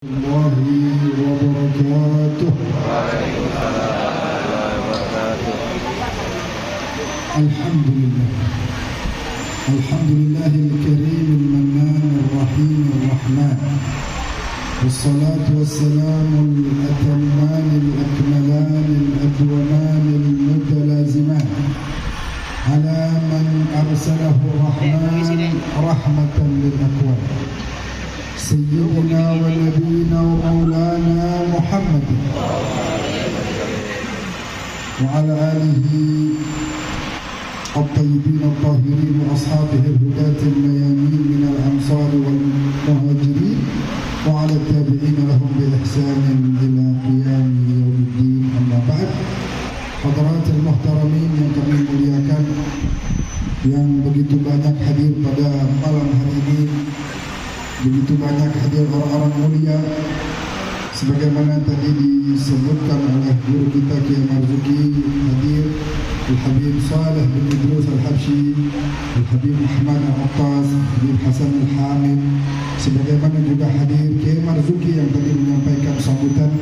الله وبركاته. الحمد لله الكريم المنان الرحيم الرحمن، والصلاة والسلام الأتمان الأكملان الأدومان المتلازمان على من أرسله الرحمن رحمة للأكوان، سيدنا ونبينا ومولانا محمد وعلى آله الطيبين الطاهرين وأصحابه الهداة الميامين من الأنصار والمهاجرين وعلى التابعين لهم بإحسان إلى قيام يوم الدين. أما بعد، hadirat al-muhtaramin yang kami muliakan, yang begitu banyak hadir pada malam hari ini, begitu banyak hadir orang-orang mulia sebagaimana tadi disebutkan oleh guru kita Kiai Marzuki, hadir Al-Habib Saleh bin Idrus Al-Habsyi, Al-Habib Muhammad Al-Attas, Habib Hasan Al-Hamid, sebagaimana juga hadir Kiai Marzuki yang tadi menyampaikan sambutan,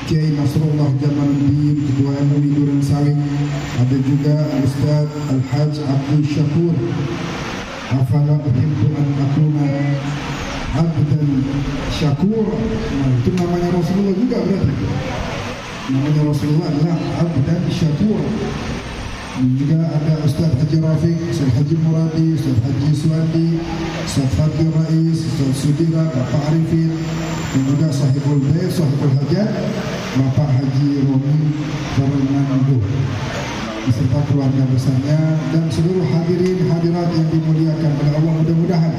Kiai Nasrullah Jamaluddin, Ketua MUI Duren Sawit, ada juga Ustaz Al-Hajj Abdul Syakur, afala uhibbu an akuna abdan syakur. Nah, itu namanya Rasulullah juga berarti. Namanya Rasulullah adalah abdan syakur. Dan juga ada Ustaz Haji Rafiq, Ustaz Haji Muradi, Ustaz Haji Suwandi, Ustaz Fadil Rais, Ustaz Sudira, Bapak Arifin, dan juga Sahibul Bair, Sahibul Hajat, Bapak Haji Romi Farmandu, beserta keluarga besarnya dan seluruh hadirin hadirat yang dimuliakan oleh Allah. Mudah-mudahan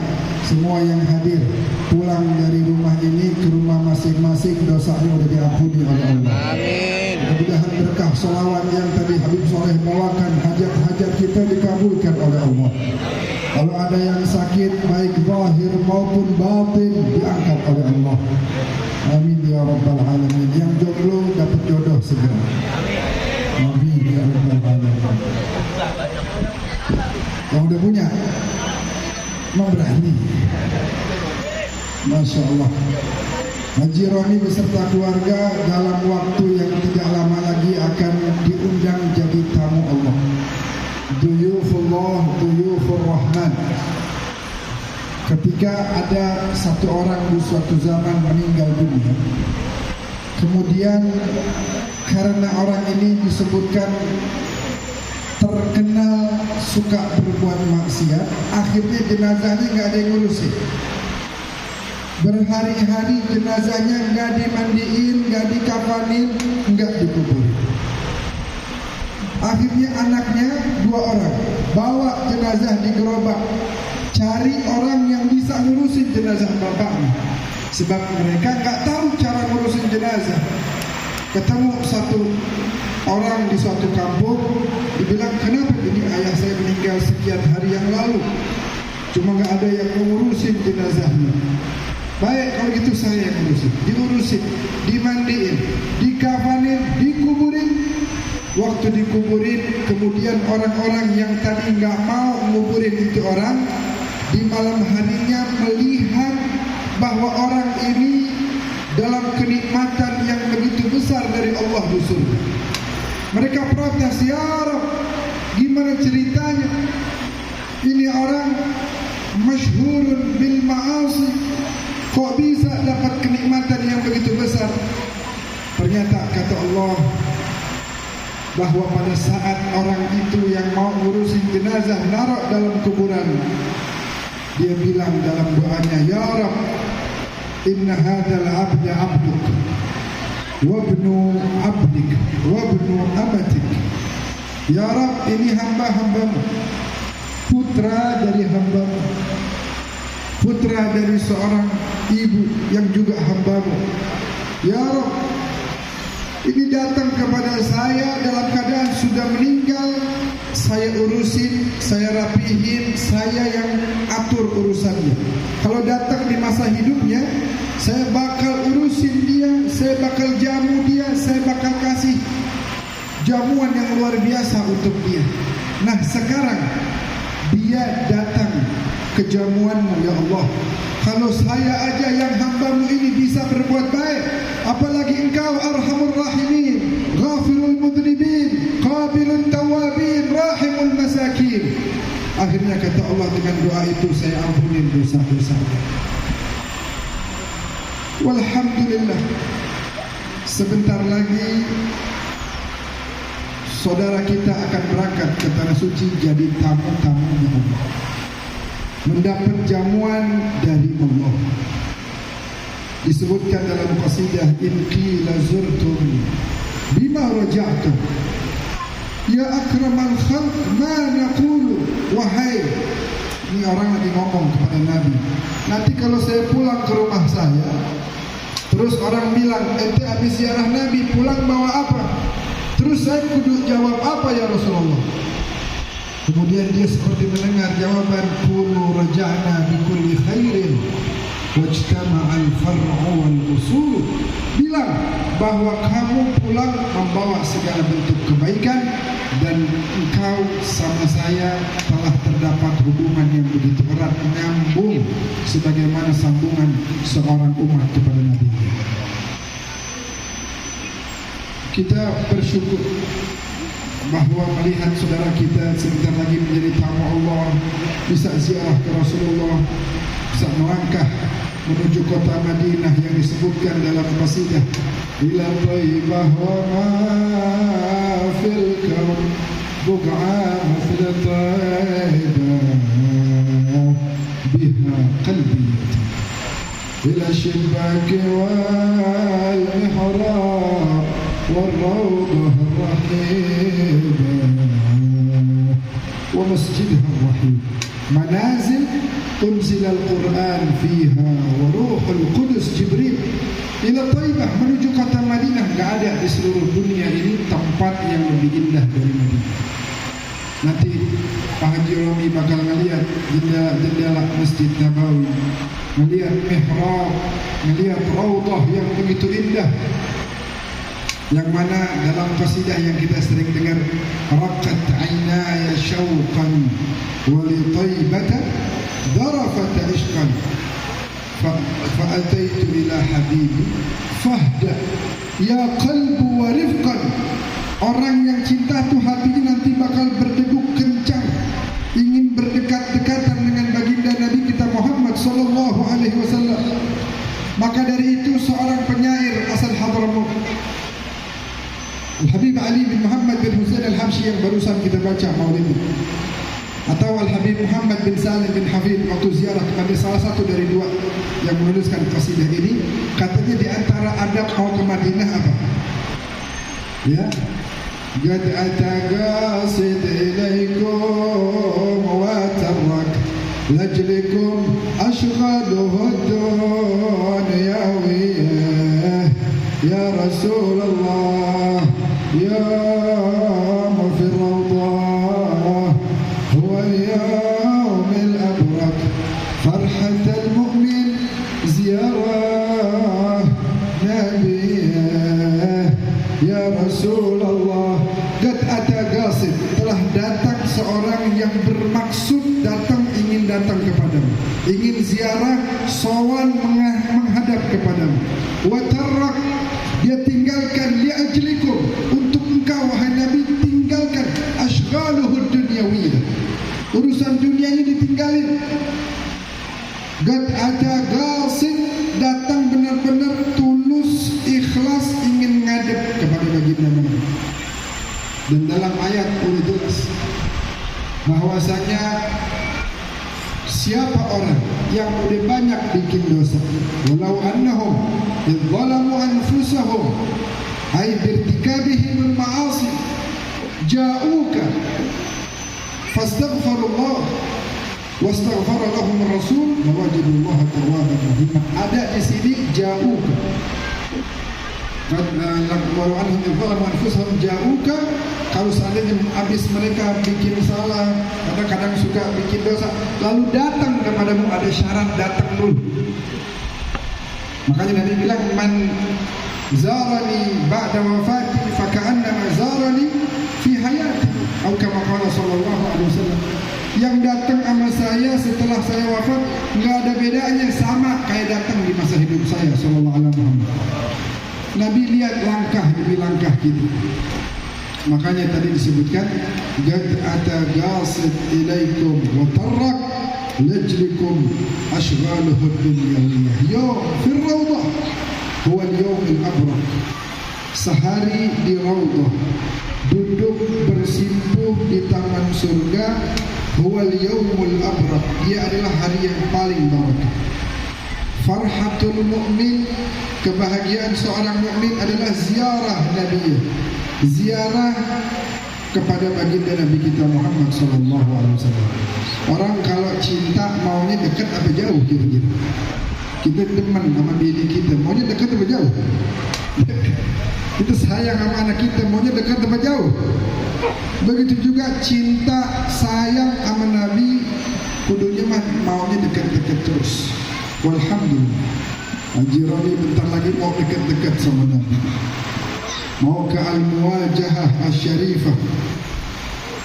semua yang hadir pulang dari rumah ini ke rumah masing-masing, dosanya sudah diampuni oleh Allah. Amin. Mudah-mudahan berkah sholawat yang tadi Habib Soleh bawakan, hajat-hajat kita dikabulkan oleh Allah. Kalau ada yang sakit baik zahir maupun batin diangkat oleh Allah. Amin ya rabbal alamin. Yang jomblo dapat jodoh segera. Amin ya rabbal alamin. Yang udah punya mau berani. Masya Allah. Haji Roni beserta keluarga dalam waktu yang tidak lama lagi akan diundang jadi tamu Allah. Duyufullah, duyufur rahman. Ketika ada satu orang di suatu zaman meninggal dunia, kemudian karena orang ini disebutkan terkenal suka berbuat maksiat, akhirnya jenazahnya nggak ada yang ngurusin. Berhari-hari jenazahnya nggak dimandiin, nggak dikafanin, nggak dikuburin. Akhirnya anaknya 2 orang bawa jenazah di gerobak, cari orang yang bisa ngurusin jenazah bapaknya, sebab mereka nggak tahu cara ngurusin jenazah. Ketemu satu orang di suatu kampung, dibilang, kenapa ini ayah saya meninggal sekian hari yang lalu, cuma nggak ada yang mengurusin jenazahnya. Baik, kalau gitu saya yang ngurusin. Diurusin, dimandiin, dikafanin, dikuburin. Waktu dikuburin, kemudian orang-orang yang tadi nggak mau nguburin itu orang, di malam harinya melihat bahwa orang ini dalam kenikmatan yang begitu besar dari Allah di surga. Mereka protes, ya Rabb, gimana ceritanya? Ini orang masyhurun bil ma'asi, kok bisa dapat kenikmatan yang begitu besar? Ternyata kata Allah bahwa pada saat orang itu yang mau ngurusin jenazah naruh dalam kuburan, dia bilang dalam doanya, ya Rabb, inna hadzal abda abduk wabnu abdik wabnu amatik. Ya Rabb, ini hamba-hambamu, putra dari hambamu, putra dari seorang ibu yang juga hambamu. Ya Rabb, ini datang kepada saya dalam keadaan sudah meninggal, saya urusin, saya rapihin, saya yang atur urusannya. Kalau datang di masa hidupnya, saya bakal urusin dia, saya bakal jamu dia, saya bakal kasih jamuan yang luar biasa untuk dia. Nah sekarang dia datang ke jamuanmu ya Allah, Kalau saya aja yang hambamu ini bisa berbuat baik, apalagi engkau arhamur rahimin, ghafirul mudnibin, qabilun tawabin, rahimul masakin. Akhirnya kata Allah, dengan doa itu saya ampunin dosa-dosa. Walhamdulillah, sebentar lagi saudara kita akan berangkat ke Tanah Suci jadi tamu-tamunya Allah, mendapat jamuan dari Allah. Disebutkan dalam qasidah, in qila zurtum bima raja'tum ya akramal khalq ma naqulu. Wahai, ini orang lagi ngomong kepada Nabi, nanti kalau saya pulang ke rumah saya, terus orang bilang, ente habis ziarah Nabi pulang bawa apa? Terus saya kudu jawab apa ya Rasulullah? Kemudian dia seperti mendengar jawaban, kunu raja'na bikulli khairin wajtama'al far'u wal usul. Bilang bahwa kamu pulang membawa segala bentuk kebaikan, dan engkau sama saya telah terdapat hubungan yang begitu erat, menyambung sebagaimana sambungan seorang umat kepada Nabi. Kita bersyukur bahwa melihat saudara kita sebentar lagi menjadi tamu Allah, bisa ziarah ke Rasulullah, bisa melangkah menuju kota Madinah yang disebutkan dalam qasidah, ila Thaibah wa ma fil kawn buq'an fil Thaibah biha qalbi ila shibak wal mihrab والروضة الرحيبة ومسجدها الرحيم منازل أنزل القرآن فيها وروح القدس جبريل إلى طيبة, menuju kota Madinah. Gak ada di seluruh dunia ini tempat yang lebih indah dari Madinah. Nanti Pak Haji Romi bakal ngelihat jendela Masjid Nabawi, ngelihat mihrab, ngelihat raudhah yang begitu indah, yang mana dalam qasidah yang kita sering dengar, raqat aynaya syauqan wa li taibata darafat ishqan fa ataitu ila habibi fahda ya qalbu wa rifqan. Orang yang cinta tuh hatinya nanti bakal berdegup kencang, ingin berdekat-dekatan dengan baginda Nabi kita Muhammad sallallahu alaihi wasallam. Maka dari itu seorang penyair asal Hadramaut, Al-Habib Ali bin Muhammad bin Husain Al-Habsyi yang barusan kita baca maulid, atau Al-Habib Muhammad bin Salim bin Hafid, waktu ziarah kepada salah satu dari dua yang menuliskan qasidah ini, katanya di antara adab mau ke Madinah apa? Ya, qad ataqasid ilaikum wa tarrak lajlikum ashghaluhu dunyawiyah ya Rasulullah ya mafir rawdah huwa al-yawm al-abrak farhat al-mu'min ziyarah nabiyah ya Rasulullah. Qad ata qasid, telah datang seorang yang bermaksud datang, ingin datang kepadamu, ingin ziarah, sowan menghadap kepadamu. Wa tarrak, dia tinggalkan, li'ajlikum, untuk engkau wahai Nabi, tinggalkan ashghaluhud dunyawiyah, urusan dunianya ditinggalin. Qad ata qasid, datang benar-benar tulus, ikhlas, ingin ngadep kepada baginda Nabi. Dan dalam ayat udah jelas bahwasanya siapa orang yang udah banyak bikin dosa, walau annahum idzalamu anfusahum ay birtikabihim al-ma'asi ja'uka fastaghfirullah wastaghfara lahum ar-rasul lawajidullaha tawwaban rahim. Ada di sini ja'uka, walau annahum idzalamu anfusahum ja'uka. Kalau seandainya habis mereka bikin salah, kadang-kadang suka bikin dosa, lalu datang kepadamu, ada syarat datang dulu. Makanya Nabi bilang, man zarani ba'da wafati faka'annama zarani fi hayati, atau kama qala sallallahu alaihi wasallam. yang datang sama saya setelah saya wafat nggak ada bedanya, sama kayak datang di masa hidup saya sallallahu alaihi wasallam. Nabi lihat langkah demi langkah kita. Makanya tadi disebutkan qad ata qasid ilaikum wa tarrak lajlikum ashghaluhu dunyawiyah yawm fil rawdah huwa al-yawm al-abraq. Sehari di Raudhah, duduk bersimpuh di taman surga, huwa al-yawmul abraq, dia adalah hari yang paling barakah. Farhatul mu'min, kebahagiaan seorang mukmin adalah ziarah Nabi, ziarah kepada baginda Nabi kita Muhammad sallallahu alaihi wasallam. Orang kalau cinta maunya dekat apa jauh kira-kira? Kita demen sama bini kita, maunya dekat apa jauh? Kita sayang sama anak kita, maunya dekat apa jauh? Begitu juga cinta sayang sama Nabi, kudunya mah maunya dekat-dekat terus. Walhamdulillah, Haji Rami bentar lagi mau dekat-dekat sama Nabi, mau ke Al-Muwajahah Asy-Syarifah,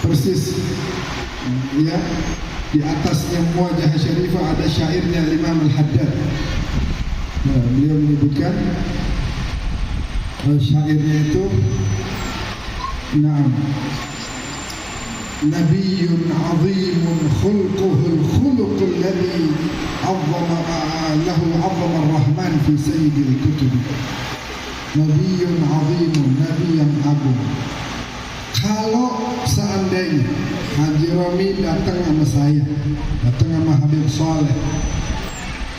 persis ya di atasnya Muwajahah Syarifah ada syairnya Imam Al-Haddad. Nah, beliau menyebutkan syairnya itu, na'am, Nabiyyun 'azimun khulquhul khuluqul ladzi 'azzama lahu 'azzama ar-Rahman fi sayyidil kutub. Nabiyyun 'azimun, nabi yang agung. Kalau seandainya Haji Rami datang sama saya, datang sama Habib Saleh,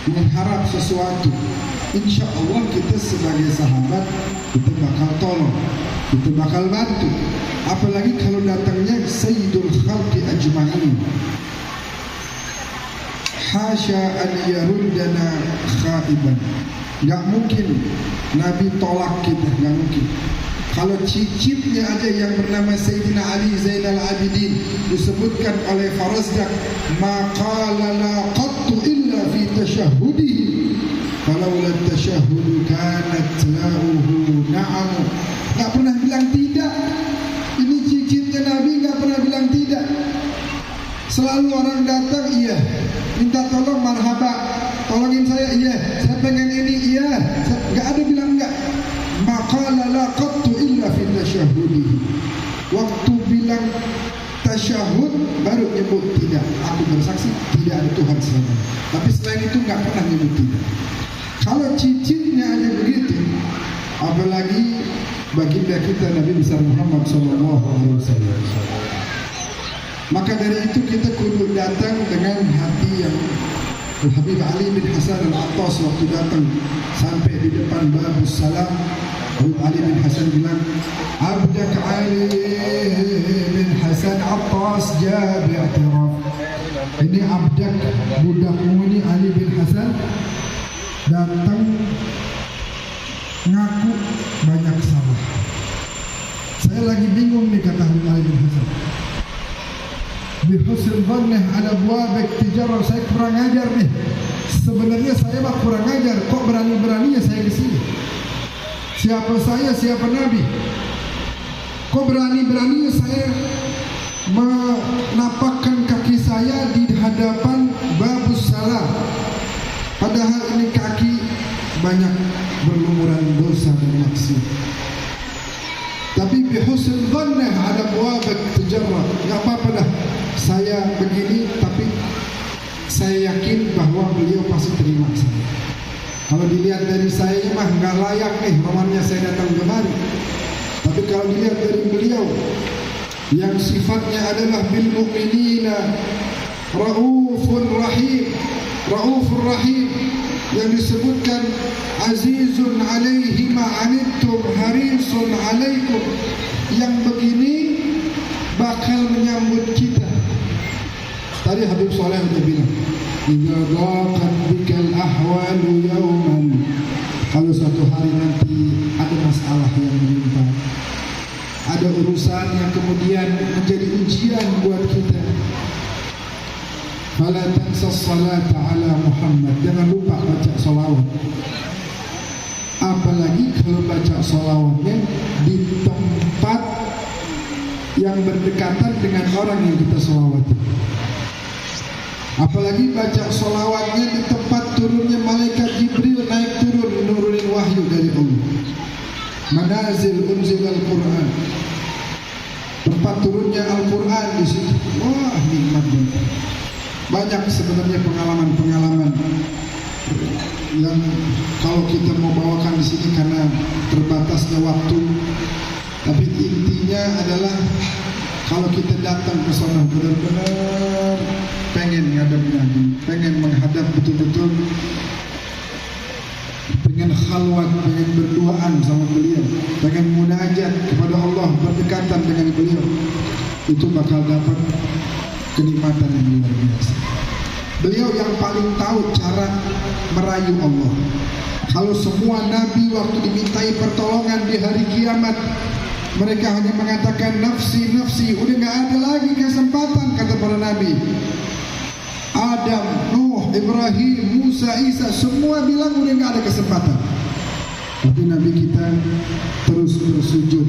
mengharap sesuatu, insya Allah kita sebagai sahabat kita bakal tolong, kita bakal bantu. Apalagi kalau datangnya Sayyidul Khalqi Ajma'in. Hasya an yaruddana khaiban. Gak mungkin Nabi tolak kita, gak mungkin. Kalau cicitnya aja yang bernama Sayyidina Ali Zainal Abidin disebutkan oleh Farazdak, maqala la qattu illa fi tashahhudihi falawla tashahhudu kanat lahu na'am. Gak pernah bilang tidak. Ini cicitnya Nabi, gak pernah bilang tidak. Selalu orang datang, iya, minta tolong, marhaba, tolongin saya, iya, saya pengen ini, iya, gak ada bilang enggak. Maqala la qattu illa fi tashahhudihi. Waktu bilang tasyahud baru nyebut tidak. Aku bersaksi tidak ada Tuhan selain Allah. Tapi selain itu nggak pernah nyebut tidak. Kalau cicitnya aja begitu, apalagi baginda kita Nabi besar Muhammad sallallahu alaihi wasallam. Maka dari itu kita kudu datang dengan hati yang Habib Ali bin Hasan Al-Attas waktu datang sampai di depan Babus Salam, Habib Ali bin Hasan bilang, Abdak Ali bin Hasan Attas jaa bi'tiraf. Ini abdak, budakmu ini Ali bin Hasan datang ngaku banyak salah. Saya lagi bingung nih, kata Habib Ali bin Hasan. Bihusn dhannih ala abwabik tijarah, saya kurang ajar nih. Sebenarnya saya mah kurang ajar, kok berani-beraninya saya ke sini? Siapa saya, siapa Nabi? Kok berani-beraninya saya menapakkan kaki saya di hadapan Babus Salam? Padahal ini kaki banyak berlumuran dosa dan maksiat. Tapi bihusn dhannih ala abwabik tijarah, enggak apa-apa dah. Saya begini, tapi saya yakin bahwa beliau pasti terima saya. Kalau dilihat dari saya mah nggak layak nih romannya saya datang kemari. Tapi kalau dilihat dari beliau yang sifatnya adalah bil mu'minina raufur rahim, raufur rahim, yang disebutkan azizun alaihi ma'anittum harisun alaikum, yang begini bakal menyambut kita. Tadi Habib Saleh sudah bilang, idza daqat bikal ahwalu yawman, kalau suatu hari nanti ada masalah yang menimpa, ada urusan yang kemudian menjadi ujian buat kita, fala tansa salata ala Muhammad, jangan lupa baca salawat. Apalagi kalau baca salawatnya di tempat yang berdekatan dengan orang yang kita salawati. Apalagi baca solawatnya di tempat turunnya malaikat Jibril naik turun menurunin wahyu dari Allah. Manazil unzil Al-Quran, tempat turunnya Al-Quran di situ. Wah, nikmat banget. Banyak sebenarnya pengalaman-pengalaman yang kalau kita mau bawakan di sini karena terbatasnya waktu. Tapi intinya adalah kalau kita datang ke sana benar-benar pengen ngadep Nabi, pengen menghadap betul-betul, pengen khalwat, pengen berduaan sama beliau, pengen munajat kepada Allah, berdekatan dengan beliau, itu bakal dapat kenikmatan yang luar biasa. Beliau yang paling tahu cara merayu Allah. Kalau semua nabi waktu dimintai pertolongan di hari kiamat, mereka hanya mengatakan nafsi, nafsi, udah gak ada lagi kesempatan, kata para nabi. Adam, Nuh, Ibrahim, Musa, Isa, semua bilang udah gak ada kesempatan. Tapi Nabi kita terus bersujud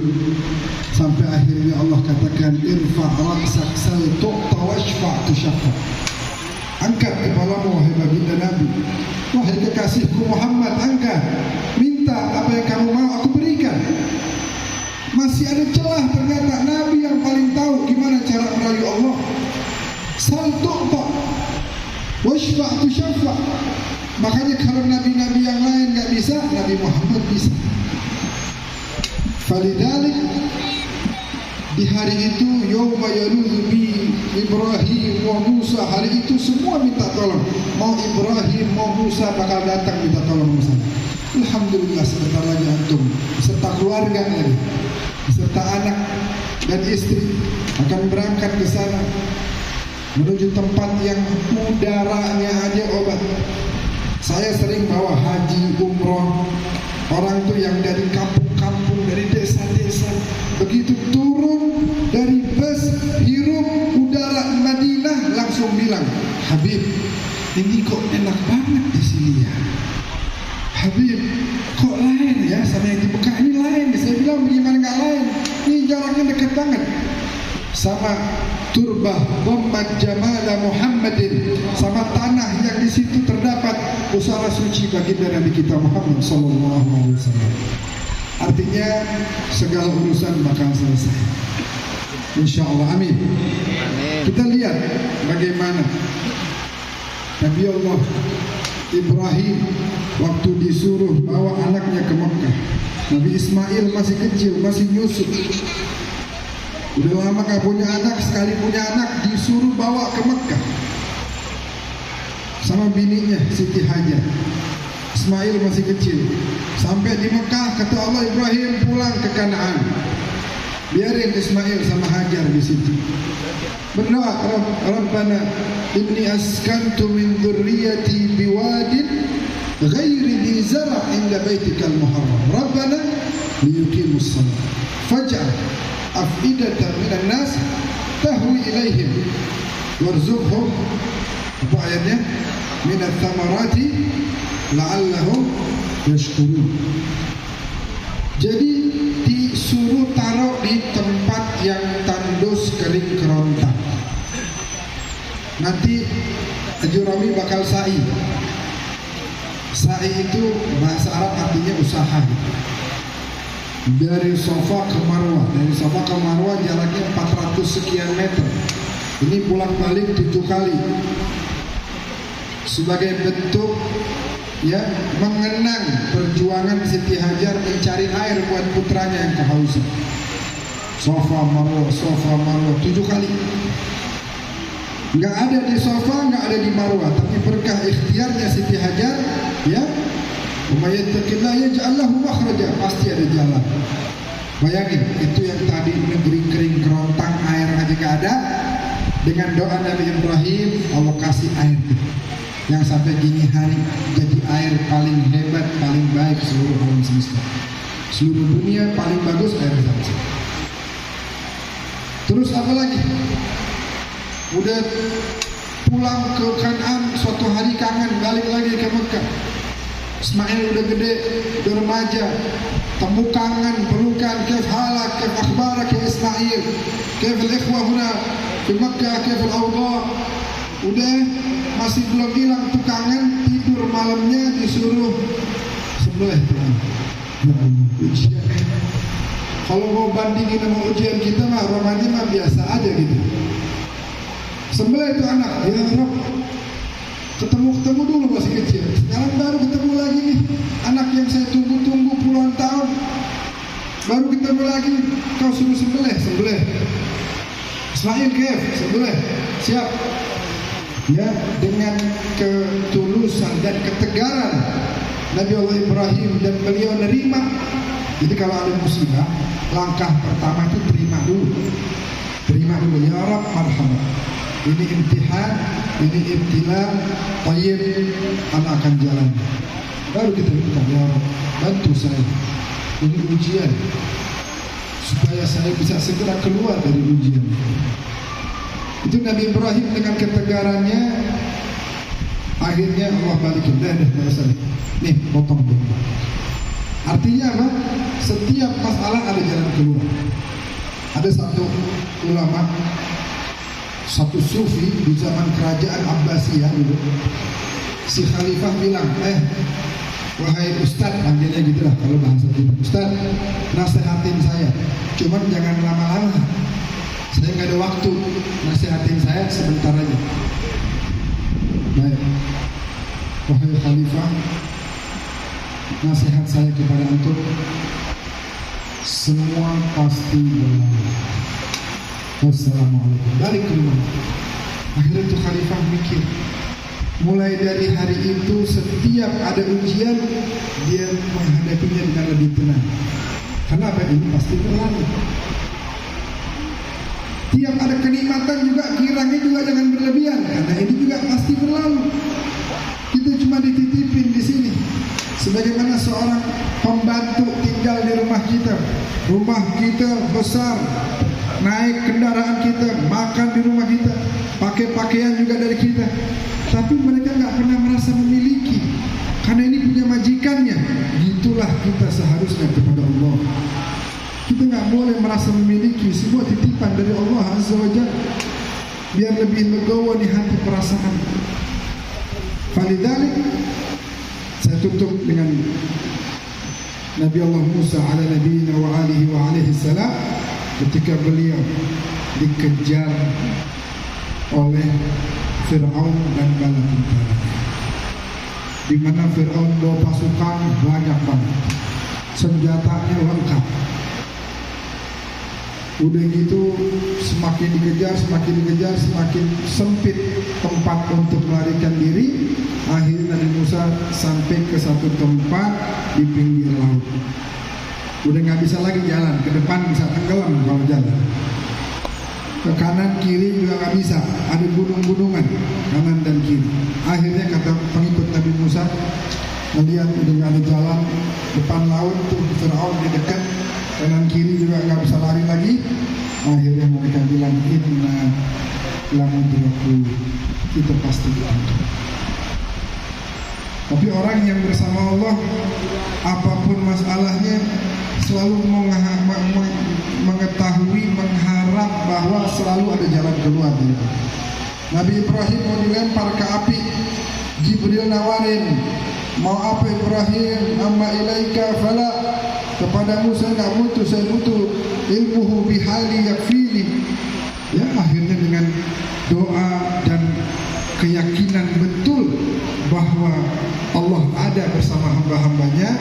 sampai akhirnya Allah katakan irfa' ra'sak sal tu'ta washfa' tushaffa. Angkat kepalamu wahai baginda Nabi, wahai kekasihku Muhammad, angkat, minta apa yang kamu mau aku berikan. Masih ada celah, ternyata Nabi yang paling tahu gimana cara merayu Allah. Sal tu'ta washfa' tushaffa. Makanya kalau nabi-nabi yang lain gak bisa, Nabi Muhammad bisa. Falidalik di hari itu yauma yaludhu bi Ibrahim wa Musa, hari itu semua minta tolong. Mau Ibrahim mau Musa bakal datang minta tolong Musa. Alhamdulillah sebentar lagi antum beserta keluarga lagi, beserta anak dan istri akan berangkat ke sana menuju tempat yang udaranya aja obat. Saya sering bawa haji, umroh, orang tuh yang dari kampung-kampung, dari desa-desa, begitu turun dari bus, hirup udara Madinah, langsung bilang, Habib, ini kok enak banget di sini ya. Habib, kok lain ya sama yang di Mekah, ini lain. Saya bilang, bagaimana nggak lain? Ini jaraknya dekat banget. Sama turbah Dhammat Jamala Muhammadin, sama tanah yang di situ terdapat pusara suci baginda Nabi kita Muhammad sallallahu alaihi wasallam. Artinya segala urusan bakal selesai. Insyaallah, amin. Kita lihat bagaimana Nabi Allah Ibrahim waktu disuruh bawa anaknya ke Mekah. Nabi Ismail masih kecil, masih nyusu. Udah lama gak punya anak, sekali punya anak disuruh bawa ke Mekah sama bininya Siti Hajar. Ismail masih kecil. Sampai di Mekah kata Allah, Ibrahim pulang ke Kanaan. Biarin Ismail sama Hajar di situ. Berdoa, Rabbana inni askantu min dzurriyyati biwadin ghairi dhi zara' inda baitikal muharram. Rabbana liyuqimus shalah. Faj'al afidatan minan nas tahwi ilaihim warzuqhum, apa ayatnya, minat thamarati la'allahum yashkurun. Jadi disuruh taruh di tempat yang tandus kering kerontang. Nanti Jurami bakal sa'i. Sa'i itu bahasa Arab artinya usaha. Dari Safa ke Marwah, dari Safa ke Marwah jaraknya 400 sekian meter. Ini pulang balik 7 kali sebagai bentuk ya mengenang perjuangan Siti Hajar mencari air buat putranya yang kehausan. Safa Marwah 7 kali. Nggak ada di Safa, nggak ada di Marwah, tapi berkah ikhtiarnya Siti Hajar ya. Umayyattaqillah yaj'al lahu makhraja, pasti ada jalan. Bayangin, itu yang tadi negeri kering kerontang, air aja gak ada. Dengan doa Nabi Ibrahim, Allah kasih air yang sampai dini hari jadi air paling hebat, paling baik seluruh alam semesta. Seluruh dunia paling bagus air Zamzam. Terus apa lagi? Udah pulang ke Kanaan, suatu hari kangen balik lagi ke Mekah. Ismail udah gede, udah remaja, temu kangen, pelukan, kif halak, kif akhbarak ya Ismail, kif al-ikhwah huna fi Makkah, kif al-awda. Udah masih belum hilang tuh kangen, tidur malamnya disuruh sembelih tuh. Ya Allah, ujian. Kalau mau bandingin sama ujian kita mah Ramadan mah biasa aja gitu. Sembelih itu anak, ya Rob. Ketemu dulu masih kecil. Sekarang baru ketemu lagi nih, anak yang saya tunggu-tunggu puluhan tahun. Baru ketemu lagi, kau suruh sembelih. Ismail Kef, sembelih, siap. Ya, dengan ketulusan dan ketegaran Nabi Allah Ibrahim dan beliau nerima. Jadi kalau ada musibah, langkah pertama itu terima dulu. Ya Rabb, marhaban. Ini imtihan, ini ibtila, tayyib, anak akan jalan. Baru kita minta, ya Rabb, bantu saya. Ini ujian, supaya saya bisa segera keluar dari ujian. Itu Nabi Ibrahim dengan ketegarannya. Akhirnya Allah balikin, dah, nih potong dulu. Artinya apa? Setiap masalah ada jalan keluar. Ada satu ulama, satu sufi di zaman kerajaan Abbasiyah dulu. Si khalifah bilang, wahai ustaz, panggilnya gitulah kalau bahasa kita, ustaz, nasihatin saya, cuman jangan lama-lama. Saya nggak ada waktu, nasihatin saya sebentar aja. Baik, wahai khalifah, nasihat saya kepada antum, semua pasti berlalu. Wassalamualaikum. Balik ke rumah. Akhirnya itu khalifah mikir, mulai dari hari itu setiap ada ujian dia menghadapinya dengan lebih tenang. Kenapa? Ini pasti berlalu. Tiap ada kenikmatan juga kiranya juga jangan berlebihan, karena ini juga pasti berlalu. Kita cuma dititipin di sini. Sebagaimana seorang pembantu tinggal di rumah kita besar, naik kendaraan kita, makan di rumah kita, pakai pakaian juga dari kita. Tapi mereka nggak pernah merasa memiliki, karena ini punya majikannya. Gitulah kita seharusnya kepada Allah. Kita nggak boleh merasa memiliki, semua titipan dari Allah Azza wa Jalla, biar lebih legowo di hati perasaan. Falidalik, saya tutup dengan Nabi Allah Musa ala nabiyina wa alihi wa alaihi salam, ketika beliau dikejar oleh Fir'aun dan bala tentaranya, di mana Fir'aun bawa pasukan banyak banget, senjatanya lengkap. Udah gitu semakin dikejar, semakin sempit tempat untuk melarikan diri. Akhirnya Nabi Musa sampai ke satu tempat di pinggir laut. Udah nggak bisa lagi jalan, ke depan bisa tenggelam kalau jalan. Ke kanan kiri juga nggak bisa, ada gunung-gunungan kanan dan kiri. Akhirnya kata pengikut Nabi Musa, melihat udah nggak ada jalan, depan laut tuh Fir'aun di dekat, kanan kiri juga nggak bisa lari lagi. Akhirnya mereka bilang, inna lamudraku, kita pasti diangkat. Tapi orang yang bersama Allah, apapun masalahnya, selalu mengetahui, mengharap bahwa selalu ada jalan keluar. Nabi Ibrahim mau dilempar ke api, Jibril nawarin, mau apa Ibrahim? Amma ilaika fala. Kepadamu saya nggak butuh, saya butuh ilmuhu bihali yakfini. Ya, akhirnya dengan doa dan keyakinan betul bahwa Allah ada bersama hamba-hambanya,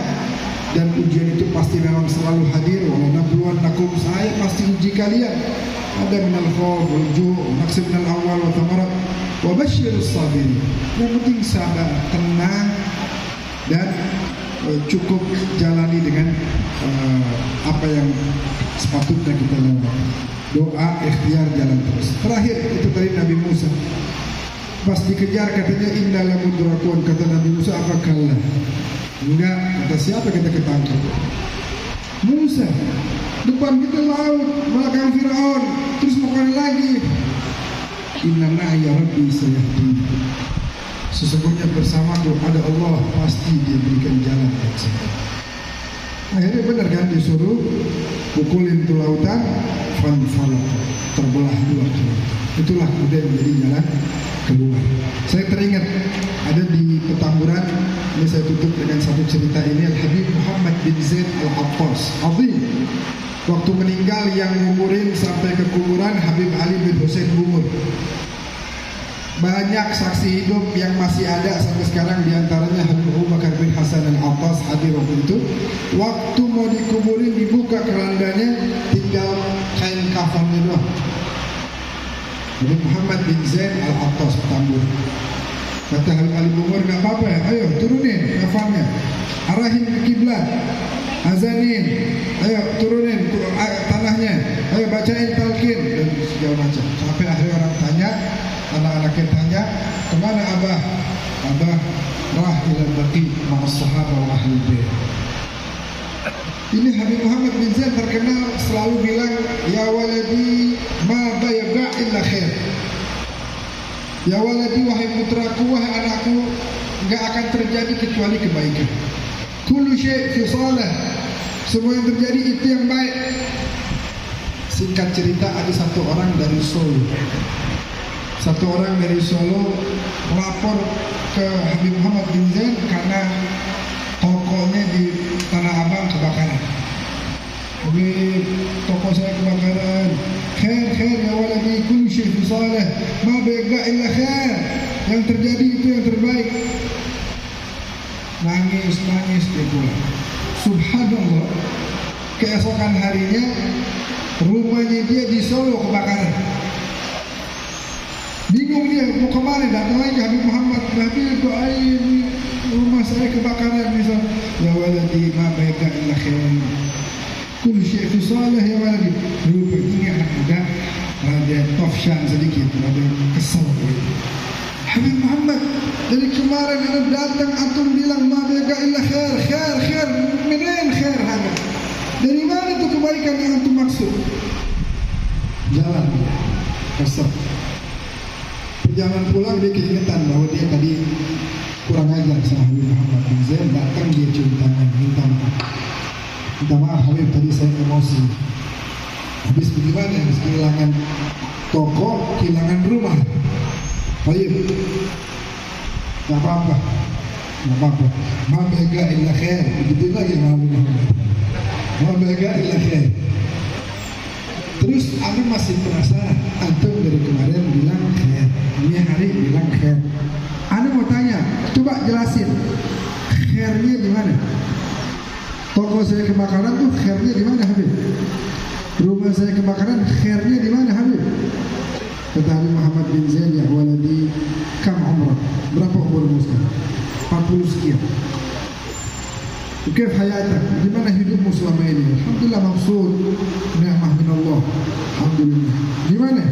dan ujian itu pasti memang selalu hadir. Wa nabluwannakum, saya pasti uji kalian. Ada minal khawf wal ju', maksud minal awal wa thamarat wa basyirus sabirin. Yang penting sabar, tenang, dan cukup jalani dengan apa yang sepatutnya kita lakukan. Doa, ikhtiar, jalan terus. Terakhir itu tadi Nabi Musa pas dikejar katanya inna lamudrakun, kata Nabi Musa, apa kalah? Enggak, kata siapa kita ketangkap? Musa, depan kita laut, belakang Fir'aun, terus mau kemana lagi? Inna ma'ya rabbi sayahdini, sesungguhnya bersamaku ada Allah, pasti dia berikan jalan buat saya. Akhirnya benar kan, disuruh pukulin tuh lautan, fanfalak, terbelah dua. Itulah kemudian menjadi jalan keluar. Saya teringat ada di Petamburan, ini saya tutup dengan satu cerita ini. Al-Habib Muhammad bin Zaid Al-Attas, azim. Waktu meninggal yang nguburin sampai ke kuburan Habib Ali bin Hussein Bungur. Banyak saksi hidup yang masih ada sampai sekarang, diantaranya Habib Abu Bakar bin Hasan Al-Attas hadir waktu itu. Waktu mau dikuburin dibuka kerandanya, tinggal kain kafannya doang. Habib Muhammad bin Zaid Al-Attas Petamburan. Kata Habib Ali Bungur, nggak apa-apa ya, ayo turunin kafannya, arahin ke kiblat, azanin, ayo turunin tanahnya, ayo bacain talqin dan segala macam. Sampai akhirnya orang tanya, anak-anaknya tanya, kemana abah? Abah rah ila baqi ma'as sahabah wa ahli bait. Ini Habib Muhammad bin Zaid terkenal selalu bilang, ya waladi ma bayga illa khair. Ya waladi, wahai putraku, wahai anakku, enggak akan terjadi kecuali kebaikan. Kullu syai' fi salah. Semua yang terjadi itu yang baik. Singkat cerita, ada satu orang dari Solo. Satu orang dari Solo melapor ke Habib Muhammad bin Zaid karena tokonya di Tanah Abang kebakaran. Habib, toko saya kebakaran. Khair, khair ya waladi, kullu syai' fi salih, ma bayga illa khair. Yang terjadi itu yang terbaik. Nangis dia pulang. Subhanallah, keesokan harinya rumahnya dia di Solo kebakaran. Bingung dia mau kemana, datang lagi ke Habib Muhammad. Habib, doain rumah saya kebakaran. Misal, ya waladi ma bayga illa khair, kullu syai' fi salih ya waladi. Lupa ini anak muda, ada tofshan sedikit, ada kesel. Habib Muhammad, dari kemarin anak datang antum bilang ma bayga illa khair, khair, khair, menen khair hada. Dari mana itu kebaikan yang antum maksud? Jalan dia, kesel. Perjalanan pulang dia keingetan bahwa dia tadi kurang ajar sama Habib Muhammad bin Zaid. Datang dia cium tangan, minta maaf. Minta maaf Habib, tadi saya emosi. Habis bagaimana? Habis kehilangan toko, kehilangan rumah. Baik, tak apa-apa, tak apa-apa. Ma bayga illa khair. Begitu lagi Habib Muhammad. Ma bayga illa khair. Terus aku masih penasaran, antum dari kemarin bilang khair, ini hari bilang khair. Anda mau tanya, coba jelasin khairnya di mana? Toko saya kebakaran tuh khairnya di mana Habib? Rumah saya kebakaran khairnya di mana Habib? Kata Habib Muhammad bin Zaid, ya waladi, kam umrah? Berapa umurmu sekarang? 40 sekian. Kif hayatak? Gimana hidupmu selama ini? Alhamdulillah, maksud ni'mah min Allah. Alhamdulillah. Gimana?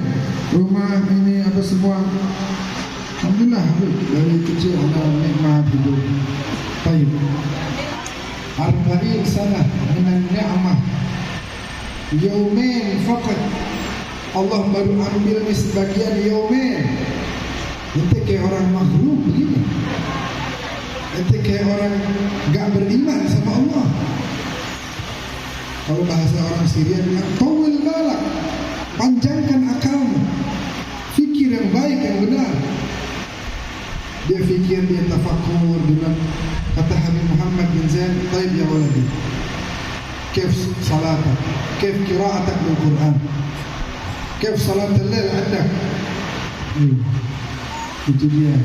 Rumah ini apa semua? Alhamdulillah, dari kecil ada nikmat hidup. Baik. Arba'in sana minan ni'mah. Yaumain faqat. Allah baru ambil sebagian yaumain. Itu kayak orang makhluk begini. Itu kayak orang gak beriman sama Allah. Kalau bahasa orang Syria bilang tawil balak, panjangkan akalmu, fikir yang baik, yang benar. Dia fikir, dia tafakur dengan kata Habib Muhammad bin Zaid, taib ya waladi, kif salatak, kif kiraatak bil Quran, kif salat al-lail andak. Itu dia,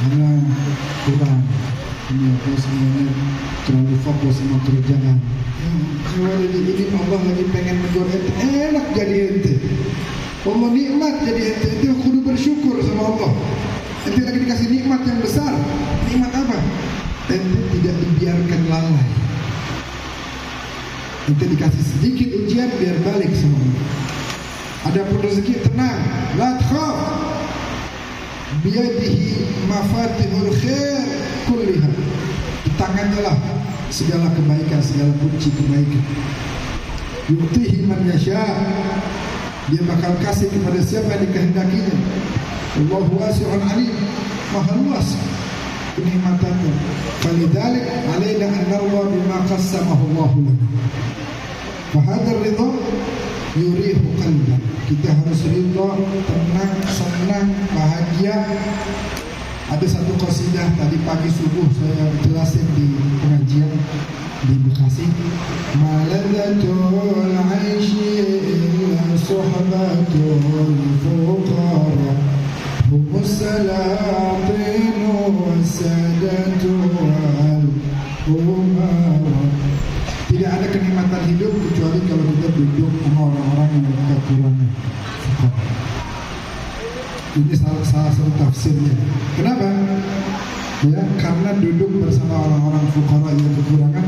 karena Quran. Ini apa semuanya terlalu fokus sama kerjaan. Kalau ini Allah lagi pengen menegur ente, enak jadi ente. Allah nikmat jadi ente, ente kudu bersyukur sama Allah. Ente lagi dikasih nikmat yang besar. Nikmat apa? Ente tidak dibiarkan lalai. Ente dikasih sedikit ujian biar balik sama Allah. Ada pun rezeki, tenang, la takhaf. Biyadihi mafatihul khair kulliha. Di tangannya lah segala kebaikan, segala kunci kebaikan. Yu'tihi man yasha. Dia bakal kasih kepada siapa yang dikehendakinya. Allahu wasi'un alim. Maha luas kenikmatannya. Falidzalik alaina an narda bima qassamahu Allah lana. Fa hadzal ridha yurihu qalban. Kita harus ridha, tenang, senang, bahagia. Ada satu qasidah tadi pagi subuh saya jelasin di pengajian di Bekasi. Maladatul aishi illa suhbatul fuqara humus salatinu wassadatu wal umara. Tidak ada kenikmatan hidup kecuali kalau kita duduk sama orang-orang yang kekurangan. Ini salah satu tafsirnya. Kenapa? Ya, karena duduk bersama orang-orang fuqara yang kekurangan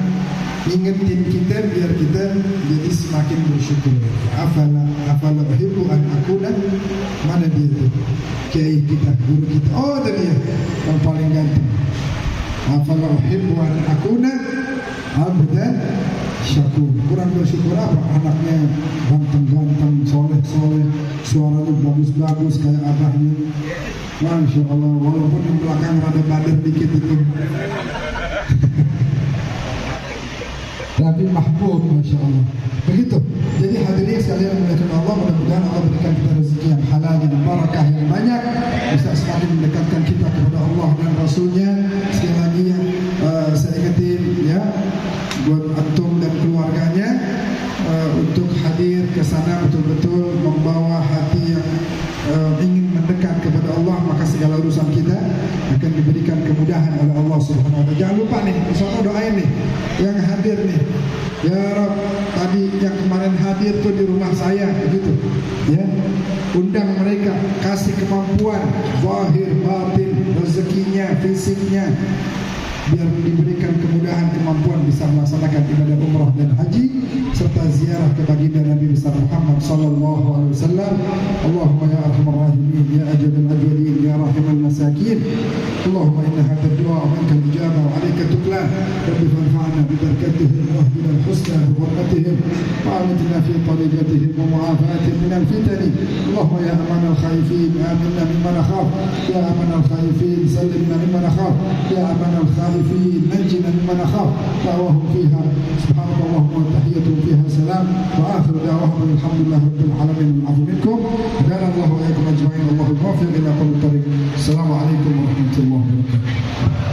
ingetin kita biar kita jadi semakin bersyukur. Afala uhibbu an akuna, mana dia itu? Kiai kita, guru kita. Oh, tadi ya, yang paling ganteng. Afala uhibbu an akuna abdan syakur. Kurang bersyukur apa? Anaknya ganteng-ganteng, soleh-soleh, suaranya bagus-bagus kayak abahnya. Masya Allah, walaupun di belakang rada bader dikit itu. Tapi mahbub, Masya Allah. Begitu. Jadi hadirin sekalian memuliakan Allah, mudah-mudahan Allah berikan kita rezeki yang halal dan barakah yang banyak, bisa semakin mendekatkan kita kepada Allah dan Rasulnya. Sekali lagi yang saya ingetin ya, buat antum dan keluarganya untuk hadir ke sana betul-betul membawa hati yang ingin mendekat kepada Allah, maka segala urusan kita akan diberikan kemudahan oleh Allah Subhanahu wa taala. Jangan lupa nih, misalnya doain nih yang hadir nih. Ya Rabb, tadi yang kemarin hadir tuh di rumah saya begitu. Ya. Undang mereka, kasih kemampuan zahir batin, rezekinya, fisiknya, biar diberikan kemudahan kemampuan bisa melaksanakan ibadah umrah dan haji serta ziarah ke baginda Nabi besar Muhammad sallallahu alaihi wasallam. Allahumma ya arhamar rahimin ya ajadul ajwadin ya rahimal masakin. Allahumma inna hadha ad-du'a minka al-ijaba wa 'alayka tuklan. Rabbi fanfa'na bi barakatihim wa ahdina al-husna bi hurmatihim wa amitina fi tariqatihim wa mu'afatihim min al-fitani. Allahumma ya aman al-khaifin aminna mimma nakhaf ya aman al-khaifin sallimna mimma nakhaf ya aman al-khaifin najjina mimma nakhaf. Da'wahum fiha subhanallah wa tahiyyatuhum fiha salam wa akhiru da'wahum alhamdulillahi rabbil alamin. Afu minkum. Hadana Allah wa iyyakum ajma'in. Allahul muwaffiq ila aqwamit thariq. Assalamu